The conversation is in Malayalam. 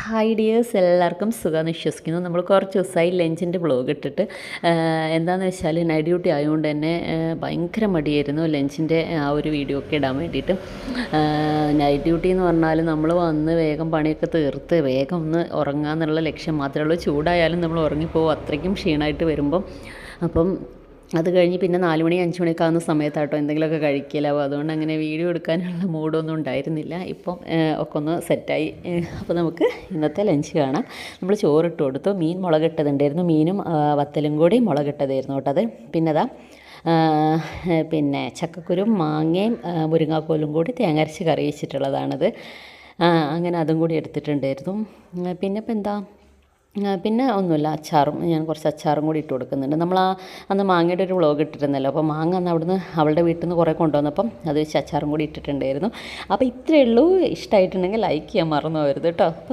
ഹായ് ഡിയേഴ്സ്, എല്ലാവർക്കും സുഖമെന്ന് വിശ്വസിക്കുന്നു. നമ്മൾ കുറച്ച് ദിവസമായി ലഞ്ചിൻ്റെ വ്ളോഗ് ഇട്ടിട്ട്. എന്താണെന്ന് വെച്ചാൽ നൈറ്റ് ഡ്യൂട്ടി ആയതുകൊണ്ട് തന്നെ ഭയങ്കര മടിയായിരുന്നു ലഞ്ചിൻ്റെ ആ ഒരു വീഡിയോ ഒക്കെ ഇടാൻ വേണ്ടിയിട്ട്. നൈറ്റ് ഡ്യൂട്ടി എന്ന് പറഞ്ഞാൽ നമ്മൾ വന്ന് വേഗം പണിയൊക്കെ തീർത്ത് വേഗം ഒന്ന് ഉറങ്ങാമെന്നുള്ള ലക്ഷ്യം മാത്രമേ ഉള്ളൂ. ചൂടായാലും നമ്മൾ ഉറങ്ങിപ്പോവും, അത്രയ്ക്കും ക്ഷീണമായിട്ട് വരുമ്പം. അപ്പം അത് കഴിഞ്ഞ് പിന്നെ 4 മണി 5 മണിയൊക്കെ ആകുന്ന സമയത്താട്ടോ എന്തെങ്കിലുമൊക്കെ കഴിക്കലാവും. അതുകൊണ്ട് അങ്ങനെ വീഡിയോ എടുക്കാനുള്ള മൂഡൊന്നും ഉണ്ടായിരുന്നില്ല. ഇപ്പം ഒക്കെ ഒന്ന് സെറ്റായി. അപ്പോൾ നമുക്ക് ഇന്നത്തെ ലഞ്ച് കാണാം. നമ്മൾ ചോറിട്ട് കൊടുത്തു. മീൻ മുളകിട്ടതുണ്ടായിരുന്നു. മീനും വത്തലും കൂടി മുളകിട്ടതായിരുന്നു കേട്ടോ അത്. പിന്നെ അതാ പിന്നെ ചക്കക്കുരും മാങ്ങയും മുരിങ്ങാക്കോലും കൂടി തേങ്ങ അരച്ച് കറി വെച്ചിട്ടുള്ളതാണത്. അങ്ങനെ അതും കൂടി എടുത്തിട്ടുണ്ടായിരുന്നു. പിന്നെ ഇപ്പം എന്താ, പിന്നെ ഒന്നുമില്ല, അച്ചാറും ഞാൻ കുറച്ച് അച്ചാറും കൂടി ഇട്ട് കൊടുക്കുന്നുണ്ട്. നമ്മൾ അന്ന് മാങ്ങയുടെ ഒരു വ്ളോഗ് ഇട്ടിരുന്നല്ലോ, അപ്പോൾ മാങ്ങ അന്ന് അവിടുന്ന് അവളുടെ വീട്ടിൽ നിന്ന് കുറേ കൊണ്ടുവന്നപ്പം അത് വെച്ച് അച്ചാറും കൂടി ഇട്ടിട്ടുണ്ടായിരുന്നു. അപ്പോൾ ഇത്രയേ ഉള്ളൂ. ഇഷ്ടമായിട്ടുണ്ടെങ്കിൽ ലൈക്ക് ചെയ്യാൻ മറന്നു പോകരുത് കേട്ടോ.